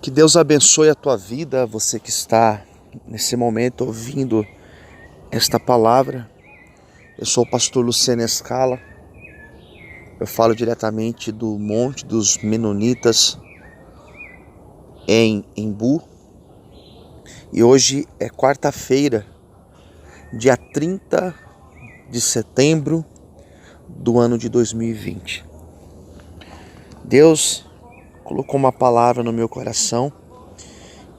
Que Deus abençoe a tua vida, você que está nesse momento ouvindo esta palavra. Eu sou o pastor Luciano Escala. Eu falo diretamente do Monte dos Menonitas em Embu. E hoje é quarta-feira, dia 30 de setembro do ano de 2020. Deus colocou uma palavra no meu coração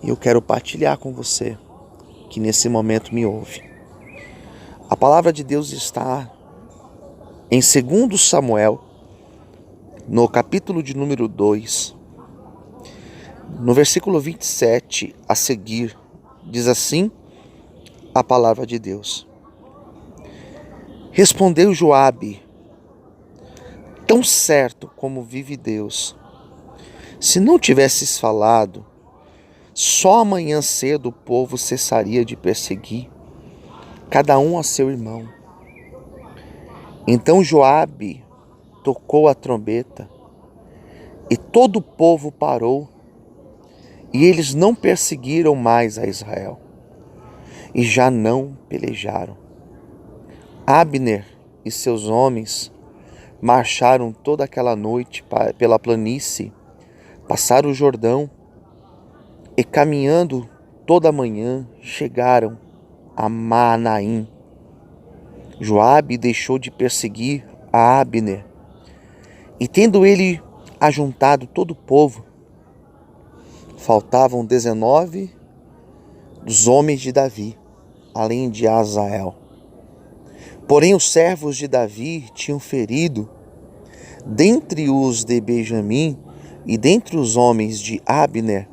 e eu quero partilhar com você que nesse momento me ouve. A palavra de Deus está em 2 Samuel, no capítulo de número 2, no versículo 27 a seguir, diz assim a palavra de Deus. Respondeu Joabe: tão certo como vive Deus, se não tivesses falado, só amanhã cedo o povo cessaria de perseguir, cada um a seu irmão. Então Joabe tocou a trombeta, e todo o povo parou, e eles não perseguiram mais a Israel, e já não pelejaram. Abner e seus homens marcharam toda aquela noite pela planície, passaram o Jordão, e caminhando toda a manhã chegaram a Maanaim. Joabe deixou de perseguir a Abner, e tendo ele ajuntado todo o povo, faltavam 19 dos homens de Davi, além de Asael. Porém os servos de Davi tinham ferido, dentre os de Benjamim e dentre os homens de Abner,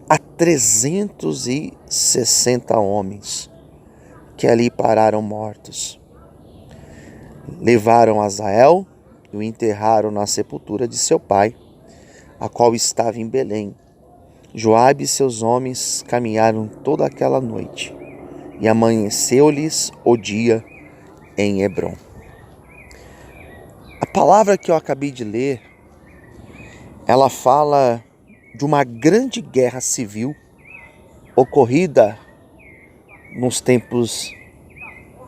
a 360 homens, que ali pararam mortos. Levaram Asael e o enterraram na sepultura de seu pai, a qual estava em Belém. Joabe e seus homens caminharam toda aquela noite, e amanheceu-lhes o dia em Hebrom. A palavra que eu acabei de ler, ela fala de uma grande guerra civil ocorrida nos tempos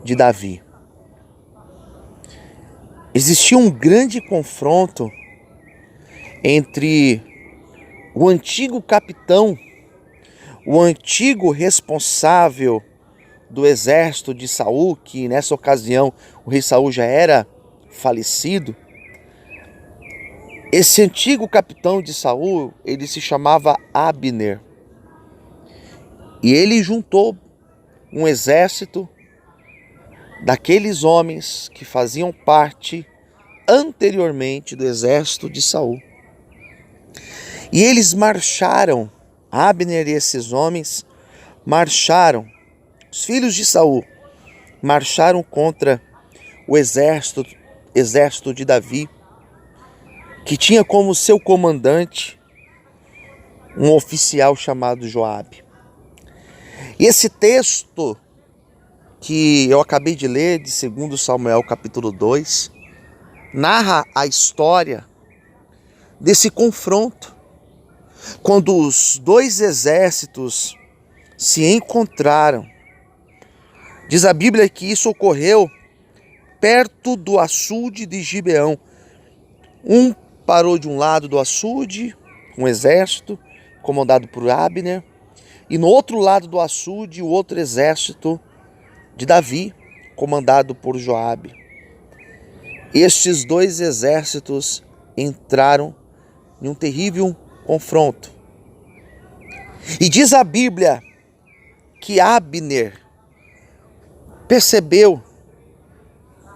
de Davi. Existia um grande confronto entre o antigo capitão, o antigo responsável do exército de Saul, que nessa ocasião o rei Saul já era falecido. Esse antigo capitão de Saul, ele se chamava Abner. E ele juntou um exército daqueles homens que faziam parte anteriormente do exército de Saul. E eles marcharam, Abner e esses homens marcharam, os filhos de Saul marcharam contra o exército de Davi, que tinha como seu comandante um oficial chamado Joabe. E esse texto que eu acabei de ler, de 2 Samuel capítulo 2, narra a história desse confronto, quando os dois exércitos se encontraram. Diz a Bíblia que isso ocorreu perto do açude de Gibeão. Um parou de um lado do açude, um exército comandado por Abner, e no outro lado do açude o outro exército de Davi, comandado por Joabe. Estes dois exércitos entraram em um terrível confronto. E diz a Bíblia que Abner percebeu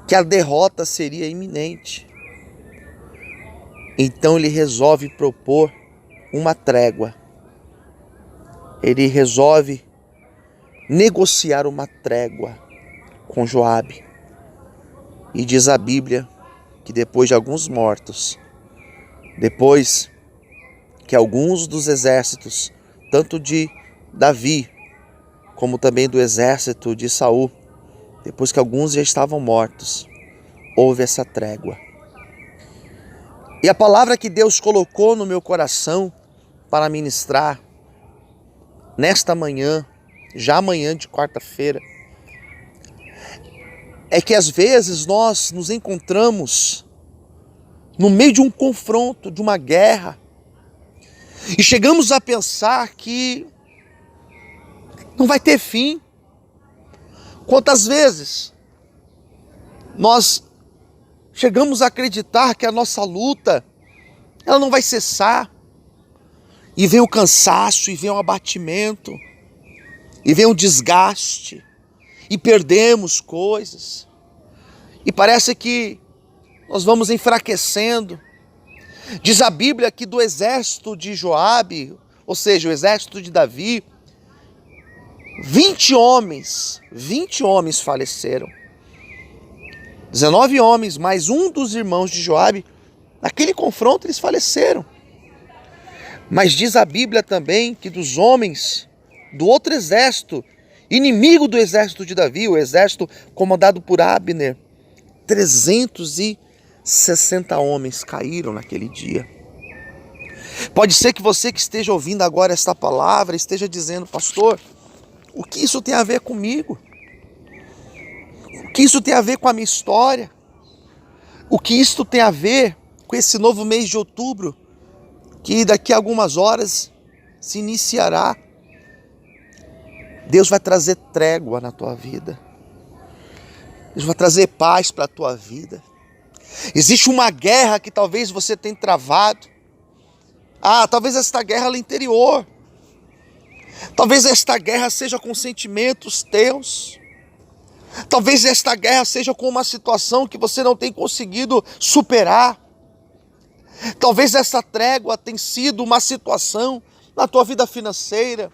que a derrota seria iminente. Então ele resolve propor uma trégua. Ele resolve negociar uma trégua com Joabe. E diz a Bíblia que depois de alguns mortos, depois que alguns dos exércitos, tanto de Davi como também do exército de Saul, depois que alguns já estavam mortos, houve essa trégua. E a palavra que Deus colocou no meu coração para ministrar nesta manhã, já amanhã de quarta-feira, é que às vezes nós nos encontramos no meio de um confronto, de uma guerra, e chegamos a pensar que não vai ter fim. Quantas vezes nós chegamos a acreditar que a nossa luta, ela não vai cessar, e vem o cansaço, e vem o abatimento, e vem o desgaste, e perdemos coisas, e parece que nós vamos enfraquecendo. Diz a Bíblia que do exército de Joabe, ou seja, o exército de Davi, 20 homens faleceram. 19 homens, mais um dos irmãos de Joabe, naquele confronto eles faleceram. Mas diz a Bíblia também que dos homens do outro exército, inimigo do exército de Davi, o exército comandado por Abner, 360 homens caíram naquele dia. Pode ser que você que esteja ouvindo agora esta palavra esteja dizendo: pastor, o que isso tem a ver comigo? O que isso tem a ver com a minha história? O que isso tem a ver com esse novo mês de outubro, que daqui a algumas horas se iniciará? Deus vai trazer trégua na tua vida. Deus vai trazer paz para a tua vida. Existe uma guerra que talvez você tenha travado. Talvez esta guerra é interior. Talvez esta guerra seja com sentimentos teus. Talvez esta guerra seja com uma situação que você não tem conseguido superar. Talvez essa trégua tenha sido uma situação na tua vida financeira,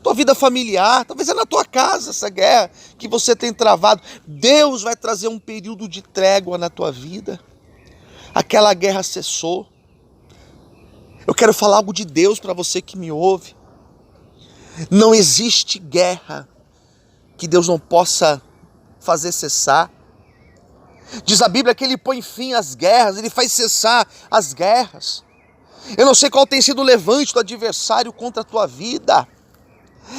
tua vida familiar, talvez é na tua casa essa guerra que você tem travado. Deus vai trazer um período de trégua na tua vida. Aquela guerra cessou. Eu quero falar algo de Deus para você que me ouve. Não existe guerra que Deus não possa fazer cessar. Diz a Bíblia que Ele põe fim às guerras, Ele faz cessar as guerras. Eu não sei qual tem sido o levante do adversário contra a tua vida.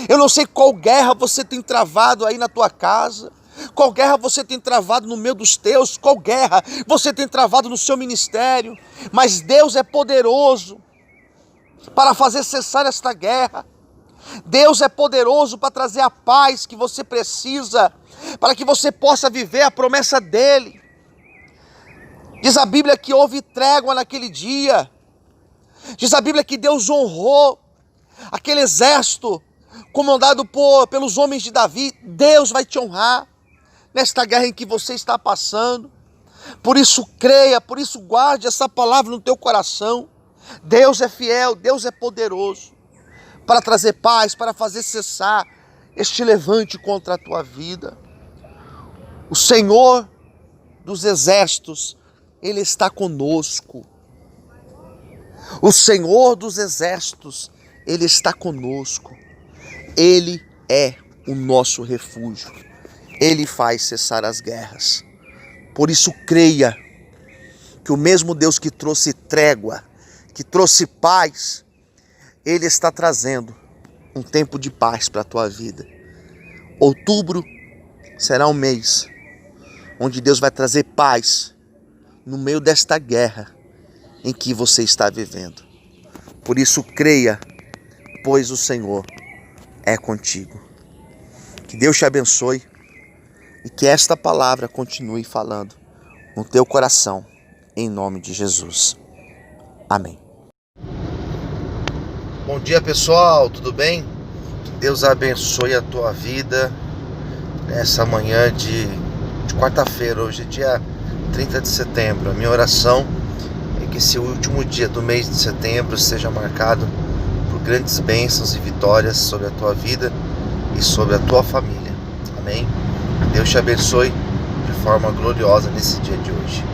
Eu não sei qual guerra você tem travado aí na tua casa, qual guerra você tem travado no meio dos teus, qual guerra você tem travado no seu ministério, mas Deus é poderoso para fazer cessar esta guerra. Deus é poderoso para trazer a paz que você precisa, para que você possa viver a promessa dEle. Diz a Bíblia que houve trégua naquele dia. Diz a Bíblia que Deus honrou aquele exército comandado pelos homens de Davi. Deus vai te honrar nesta guerra em que você está passando. Por isso creia, por isso guarde essa palavra no teu coração. Deus é fiel, Deus é poderoso para trazer paz, para fazer cessar este levante contra a tua vida. O Senhor dos exércitos, Ele está conosco. O Senhor dos exércitos, Ele está conosco. Ele é o nosso refúgio. Ele faz cessar as guerras. Por isso creia que o mesmo Deus que trouxe trégua, que trouxe paz, Ele está trazendo um tempo de paz para a tua vida. Outubro será um mês onde Deus vai trazer paz no meio desta guerra em que você está vivendo. Por isso creia, pois o Senhor é contigo. Que Deus te abençoe e que esta palavra continue falando no teu coração, em nome de Jesus. Amém. Bom dia, pessoal, tudo bem? Que Deus abençoe a tua vida nessa manhã de quarta-feira. Hoje é dia 30 de setembro. A minha oração é que esse último dia do mês de setembro seja marcado por grandes bênçãos e vitórias sobre a tua vida e sobre a tua família. Amém? Deus te abençoe de forma gloriosa nesse dia de hoje.